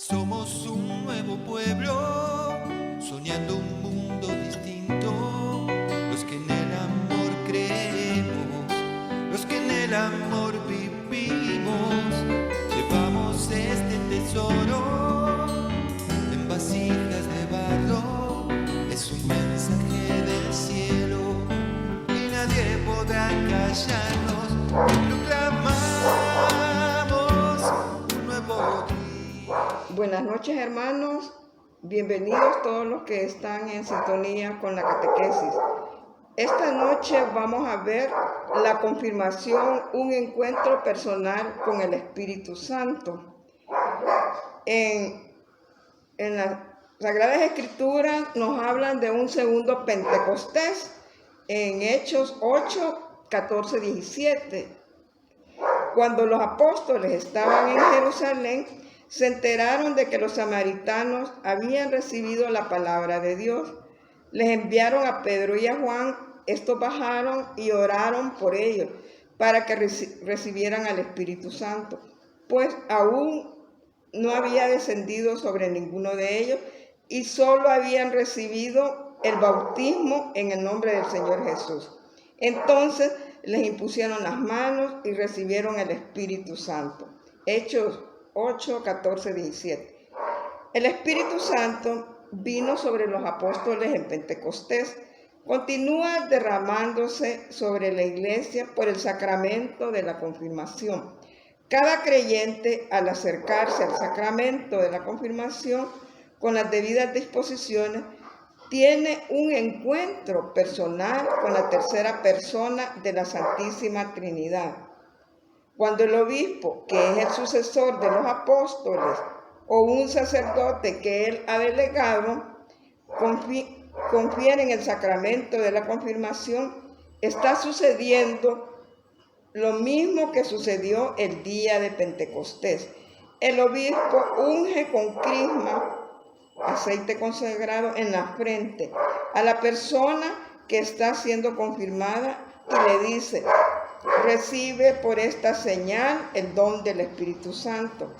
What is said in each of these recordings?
Somos un nuevo pueblo, soñando un mundo distinto. Los que en el amor creemos, los que en el amor vivimos, llevamos este tesoro en vasijas de barro. Es un mensaje del cielo y nadie podrá callarnos. Proclamamos un nuevo día. Buenas noches, hermanos. Bienvenidos todos los que están en sintonía con la catequesis. Esta noche vamos a ver la confirmación, un encuentro personal con el Espíritu Santo. En las Sagradas Escrituras nos hablan de un segundo Pentecostés en Hechos 8, 14, 17. Cuando los apóstoles estaban en Jerusalén, se enteraron de que los samaritanos habían recibido la palabra de Dios. Les enviaron a Pedro y a Juan. Estos bajaron y oraron por ellos para que recibieran al Espíritu Santo, pues aún no había descendido sobre ninguno de ellos y solo habían recibido el bautismo en el nombre del Señor Jesús. Entonces les impusieron las manos y recibieron el Espíritu Santo. Hechos 8, 14, 17. El Espíritu Santo vino sobre los apóstoles en Pentecostés. Continúa derramándose sobre la iglesia por el sacramento de la confirmación. Cada creyente, al acercarse al sacramento de la confirmación con las debidas disposiciones, tiene un encuentro personal con la tercera persona de la Santísima Trinidad. Cuando el obispo, que es el sucesor de los apóstoles, o un sacerdote que él ha delegado, confieren el sacramento de la confirmación, está sucediendo lo mismo que sucedió el día de Pentecostés. El obispo unge con crisma, aceite consagrado, en la frente a la persona que está siendo confirmada y le dice: recibe por esta señal el don del Espíritu Santo.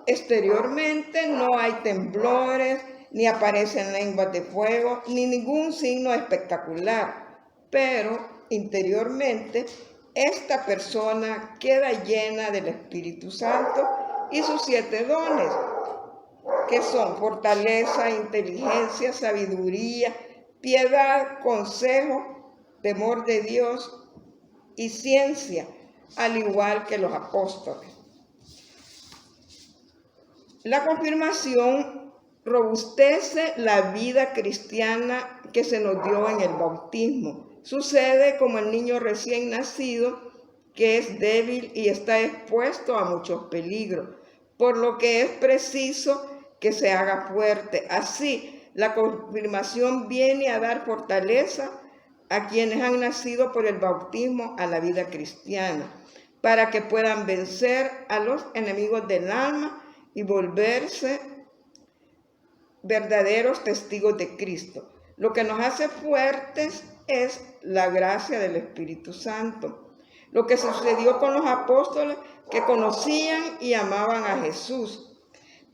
Exteriormente no hay temblores, ni aparecen lenguas de fuego, ni ningún signo espectacular, pero interiormente esta persona queda llena del Espíritu Santo y sus 7 dones, que son fortaleza, inteligencia, sabiduría, piedad, consejo, temor de Dios y ciencia, al igual que los apóstoles. La confirmación robustece la vida cristiana que se nos dio en el bautismo. Sucede como el niño recién nacido, que es débil y está expuesto a muchos peligros, por lo que es preciso que se haga fuerte. Así, la confirmación viene a dar fortaleza a quienes han nacido por el bautismo a la vida cristiana, para que puedan vencer a los enemigos del alma y volverse verdaderos testigos de Cristo. Lo que nos hace fuertes es la gracia del Espíritu Santo. Lo que sucedió con los apóstoles, que conocían y amaban a Jesús,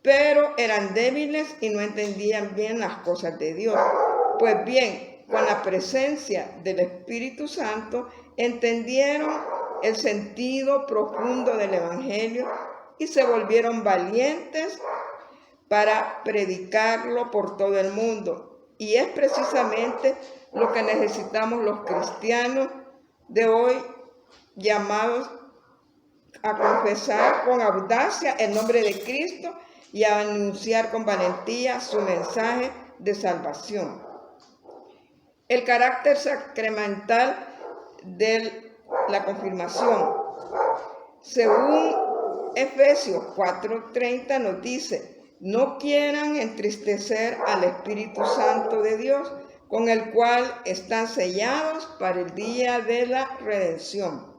pero eran débiles y no entendían bien las cosas de Dios. Pues bien, con la presencia del Espíritu Santo, entendieron el sentido profundo del Evangelio y se volvieron valientes para predicarlo por todo el mundo. Y es precisamente lo que necesitamos los cristianos de hoy, llamados a confesar con audacia el nombre de Cristo y a anunciar con valentía su mensaje de salvación. El carácter sacramental de la confirmación. Según Efesios 4:30 nos dice: no quieran entristecer al Espíritu Santo de Dios, con el cual están sellados para el día de la redención.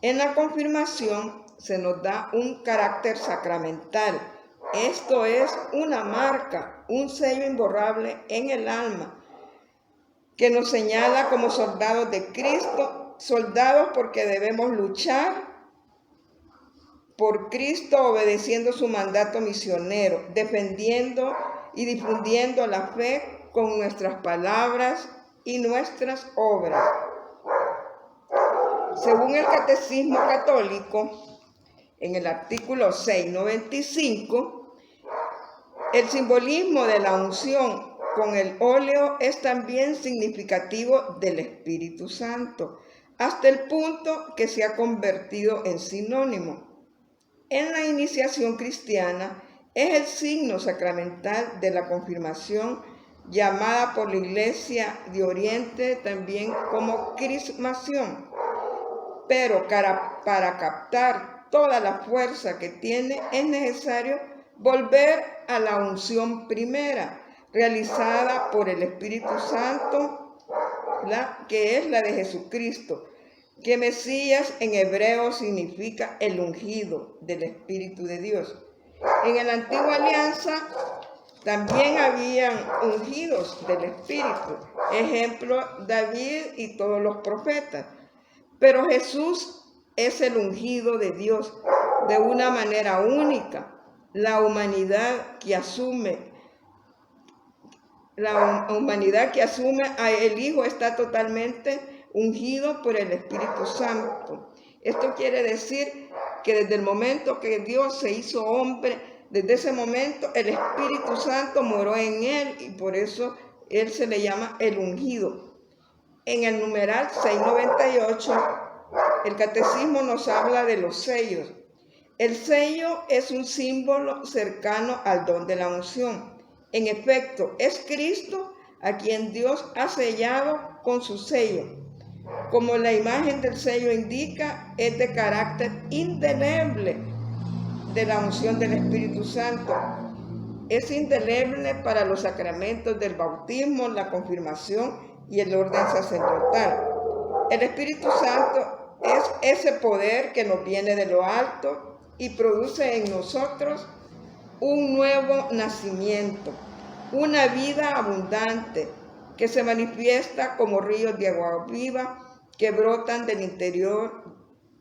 En la confirmación se nos da un carácter sacramental. Esto es una marca, un sello imborrable en el alma, que nos señala como soldados de Cristo, soldados porque debemos luchar por Cristo, obedeciendo su mandato misionero, defendiendo y difundiendo la fe con nuestras palabras y nuestras obras. Según el Catecismo Católico, en el artículo 695, el simbolismo de la unción con el óleo es también significativo del Espíritu Santo, hasta el punto que se ha convertido en sinónimo. En la iniciación cristiana es el signo sacramental de la confirmación, llamada por la Iglesia de Oriente también como crismación. Pero para captar toda la fuerza que tiene es necesario volver a la unción primera, realizada por el Espíritu Santo, que es la de Jesucristo, que Mesías en hebreo significa el ungido del Espíritu de Dios. En la antigua alianza también habían ungidos del Espíritu, ejemplo David y todos los profetas. Pero Jesús es el ungido de Dios de una manera única. La humanidad que asume a el Hijo está totalmente ungido por el Espíritu Santo. Esto quiere decir que desde el momento que Dios se hizo hombre, desde ese momento el Espíritu Santo moró en él y por eso él se le llama el ungido. En el numeral 698, el Catecismo nos habla de los sellos. El sello es un símbolo cercano al don de la unción. En efecto, es Cristo a quien Dios ha sellado con su sello. Como la imagen del sello indica, es de carácter indeleble de la unción del Espíritu Santo. Es indeleble para los sacramentos del bautismo, la confirmación y el orden sacerdotal. El Espíritu Santo es ese poder que nos viene de lo alto y produce en nosotros un nuevo nacimiento, una vida abundante que se manifiesta como ríos de agua viva que brotan del interior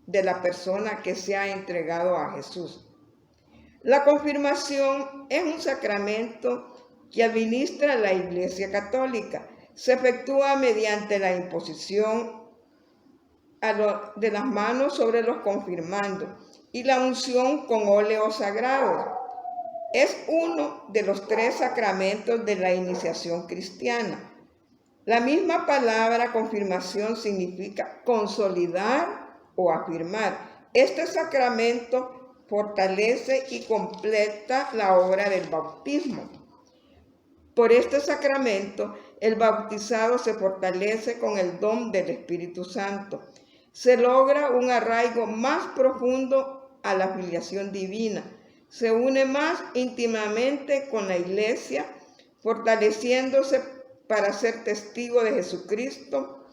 de la persona que se ha entregado a Jesús. La confirmación es un sacramento que administra la Iglesia Católica. Se efectúa mediante la imposición de las manos sobre los confirmandos y la unción con óleo sagrado. Es uno de los 3 sacramentos de la iniciación cristiana. La misma palabra confirmación significa consolidar o afirmar. Este sacramento fortalece y completa la obra del bautismo. Por este sacramento, el bautizado se fortalece con el don del Espíritu Santo. Se logra un arraigo más profundo a la filiación divina. Se une más íntimamente con la Iglesia, fortaleciéndose para ser testigo de Jesucristo,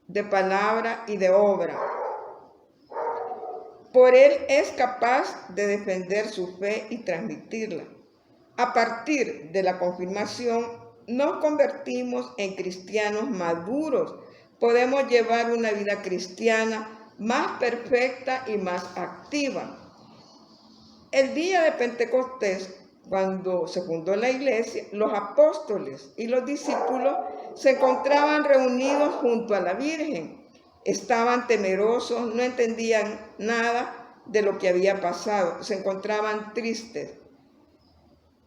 de palabra y de obra. Por él es capaz de defender su fe y transmitirla. A partir de la confirmación, nos convertimos en cristianos maduros. Podemos llevar una vida cristiana más perfecta y más activa. El día de Pentecostés, cuando se fundó la iglesia, los apóstoles y los discípulos se encontraban reunidos junto a la Virgen. Estaban temerosos, no entendían nada de lo que había pasado, se encontraban tristes.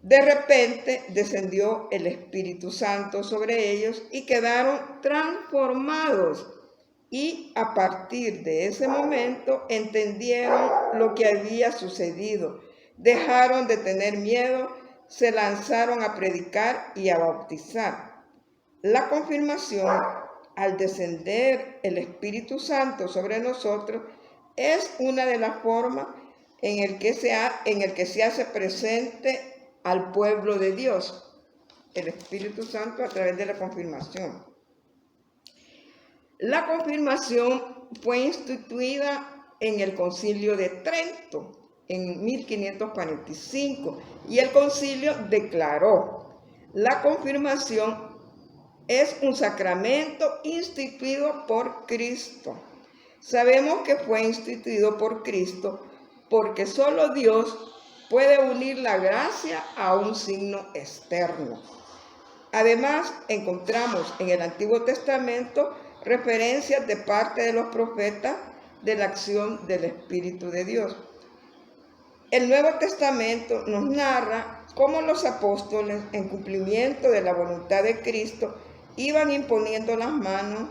De repente descendió el Espíritu Santo sobre ellos y quedaron transformados. Y a partir de ese momento entendieron lo que había sucedido. Dejaron de tener miedo, se lanzaron a predicar y a bautizar. La confirmación, al descender el Espíritu Santo sobre nosotros, es una de las formas en el que se hace presente al pueblo de Dios, el Espíritu Santo a través de la confirmación. La confirmación fue instituida en el Concilio de Trento en 1545 y el concilio declaró: la confirmación es un sacramento instituido por Cristo. Sabemos que fue instituido por Cristo porque solo Dios puede unir la gracia a un signo externo. Además, encontramos en el Antiguo Testamento referencias de parte de los profetas de la acción del Espíritu de Dios. El Nuevo Testamento nos narra cómo los apóstoles, en cumplimiento de la voluntad de Cristo, iban imponiendo las manos,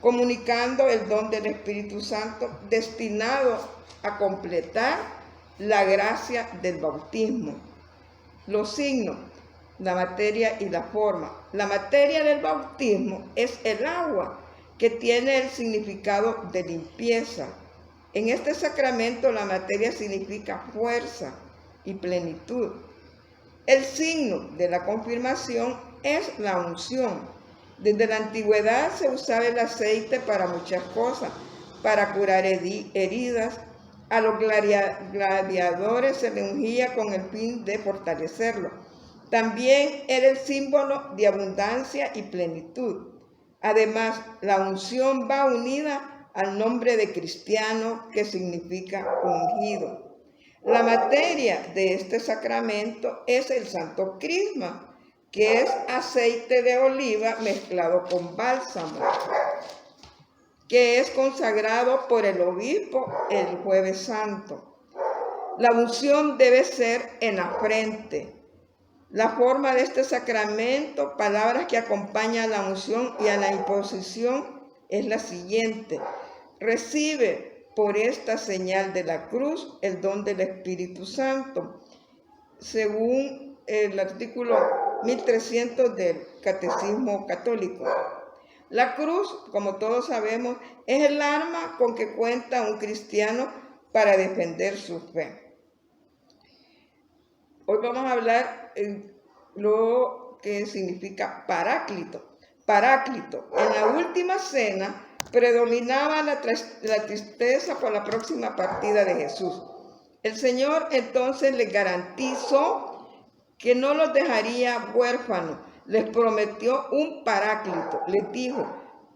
comunicando el don del Espíritu Santo destinado a completar la gracia del bautismo. Los signos, la materia y la forma. La materia del bautismo es el agua, que tiene el significado de limpieza. En este sacramento la materia significa fuerza y plenitud. El signo de la confirmación es la unción. Desde la antigüedad se usaba el aceite para muchas cosas, para curar heridas. A los gladiadores se le ungía con el fin de fortalecerlo. También era el símbolo de abundancia y plenitud. Además, la unción va unida al nombre de cristiano, que significa ungido. La materia de este sacramento es el santo crisma, que es aceite de oliva mezclado con bálsamo, que es consagrado por el obispo el Jueves Santo. La unción debe ser en la frente. La forma de este sacramento, palabras que acompañan a la unción y a la imposición, es la siguiente: recibe por esta señal de la cruz el don del Espíritu Santo, según el artículo 1300 del Catecismo Católico. La cruz, como todos sabemos, es el arma con que cuenta un cristiano para defender su fe. Hoy vamos a hablar lo que significa paráclito. Paráclito. En la última cena predominaba la tristeza por la próxima partida de Jesús. El Señor entonces les garantizó que no los dejaría huérfanos. Les prometió un paráclito. Les dijo: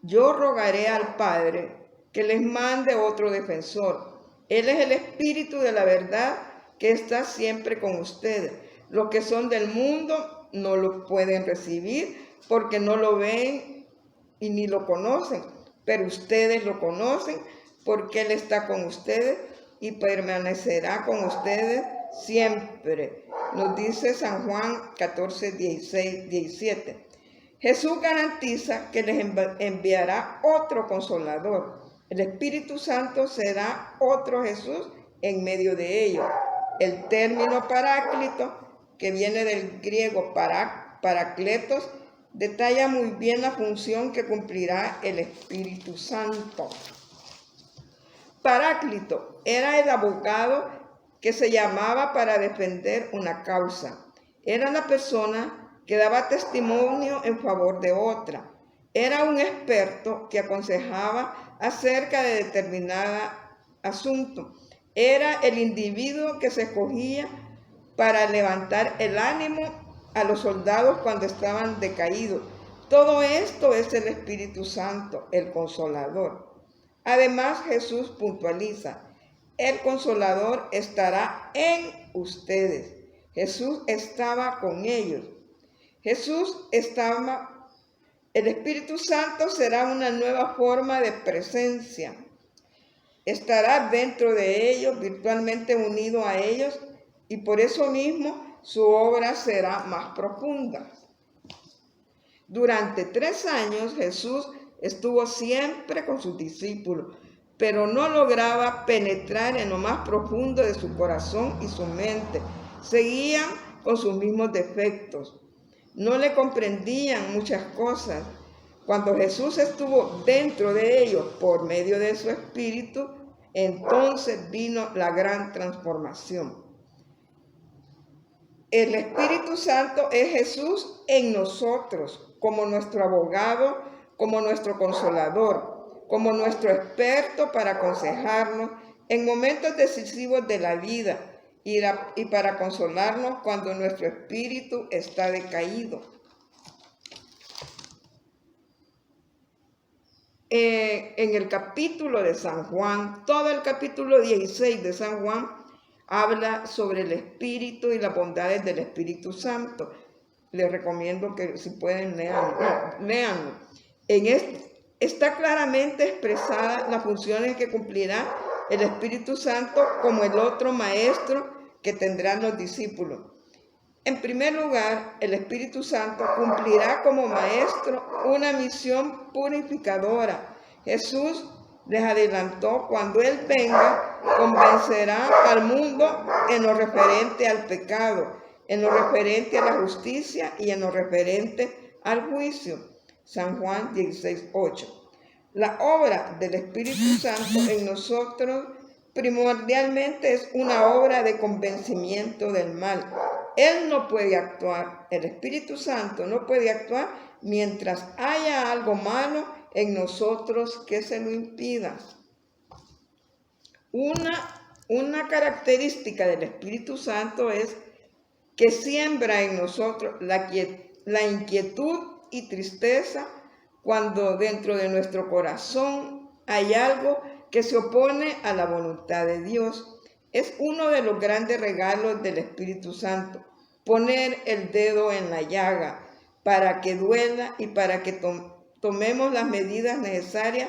yo rogaré al Padre que les mande otro defensor. Él es el Espíritu de la verdad, que está siempre con ustedes. Los que son del mundo no lo pueden recibir porque no lo ven y ni lo conocen, pero ustedes lo conocen porque Él está con ustedes y permanecerá con ustedes siempre. Nos dice San Juan 14, 16, 17. Jesús garantiza que les enviará otro consolador. El Espíritu Santo será otro Jesús en medio de ellos. El término paráclito, que viene del griego parakletos, detalla muy bien la función que cumplirá el Espíritu Santo. Paráclito era el abogado que se llamaba para defender una causa. Era la persona que daba testimonio en favor de otra. Era un experto que aconsejaba acerca de determinado asunto. Era el individuo que se escogía para levantar el ánimo a los soldados cuando estaban decaídos. Todo esto es el Espíritu Santo, el Consolador. Además, Jesús puntualiza: el Consolador estará en ustedes. Jesús estaba con ellos. El Espíritu Santo será una nueva forma de presencia. Estará dentro de ellos, virtualmente unido a ellos, y por eso mismo su obra será más profunda. Durante 3 años Jesús estuvo siempre con sus discípulos, pero no lograba penetrar en lo más profundo de su corazón y su mente. Seguían con sus mismos defectos. No le comprendían muchas cosas. Cuando Jesús estuvo dentro de ellos por medio de su Espíritu, entonces vino la gran transformación. El Espíritu Santo es Jesús en nosotros, como nuestro abogado, como nuestro consolador, como nuestro experto para aconsejarnos en momentos decisivos de la vida y para consolarnos cuando nuestro espíritu está decaído. En el capítulo de San Juan, todo el capítulo 16 de San Juan, habla sobre el Espíritu y las bondades del Espíritu Santo. Les recomiendo que si pueden léanlo. Está claramente expresada las funciones que cumplirá el Espíritu Santo como el otro maestro que tendrán los discípulos. En primer lugar, el Espíritu Santo cumplirá como maestro una misión purificadora. Jesús les adelantó: cuando Él venga, convencerá al mundo en lo referente al pecado, en lo referente a la justicia y en lo referente al juicio. San Juan 16:8. La obra del Espíritu Santo en nosotros primordialmente es una obra de convencimiento del mal. Él no puede actuar, el Espíritu Santo no puede actuar mientras haya algo malo en nosotros que se lo impida. Una característica del Espíritu Santo es que siembra en nosotros la inquietud y tristeza cuando dentro de nuestro corazón hay algo que se opone a la voluntad de Dios. Es uno de los grandes regalos del Espíritu Santo, poner el dedo en la llaga para que duela y para que tomemos las medidas necesarias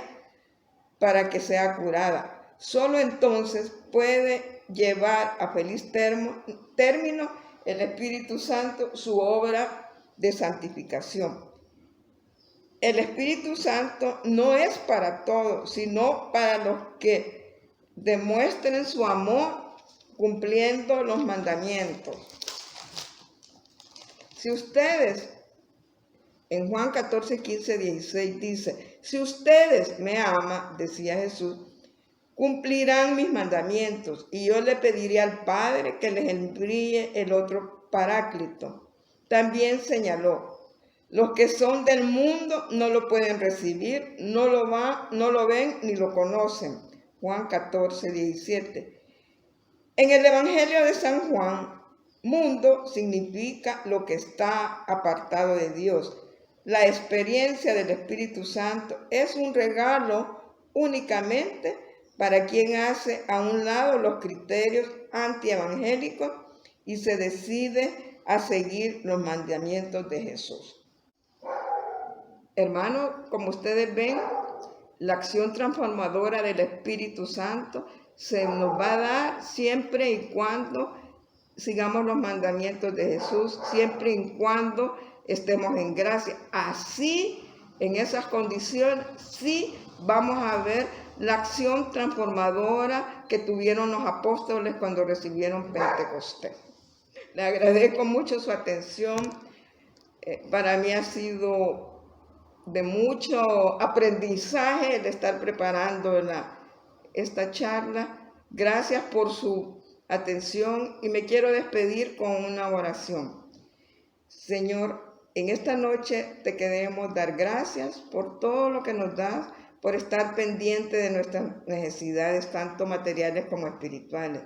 para que sea curada. Solo entonces puede llevar a feliz término el Espíritu Santo su obra de santificación. El Espíritu Santo no es para todos, sino para los que demuestren su amor cumpliendo los mandamientos. Si ustedes, en Juan 14, 15, 16 dice: si ustedes me aman, decía Jesús, cumplirán mis mandamientos, y yo le pediré al Padre que les envíe el otro Paráclito. También señaló: los que son del mundo no lo pueden recibir, no lo ven ni lo conocen. Juan 14, 17. En el Evangelio de San Juan, mundo significa lo que está apartado de Dios. La experiencia del Espíritu Santo es un regalo únicamente para quien hace a un lado los criterios antievangélicos y se decide a seguir los mandamientos de Jesús. Hermanos, como ustedes ven, la acción transformadora del Espíritu Santo se nos va a dar siempre y cuando sigamos los mandamientos de Jesús, siempre y cuando estemos en gracia. Así, en esas condiciones, sí vamos a ver la acción transformadora que tuvieron los apóstoles cuando recibieron Pentecostés. Le agradezco mucho su atención. Para mí ha sido de mucho aprendizaje el estar preparando esta charla. Gracias por su atención y me quiero despedir con una oración. Señor, en esta noche te queremos dar gracias por todo lo que nos das, por estar pendiente de nuestras necesidades, tanto materiales como espirituales.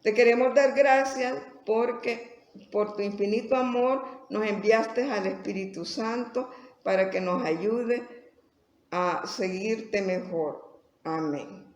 Te queremos dar gracias porque por tu infinito amor nos enviaste al Espíritu Santo para que nos ayude a seguirte mejor. Amén.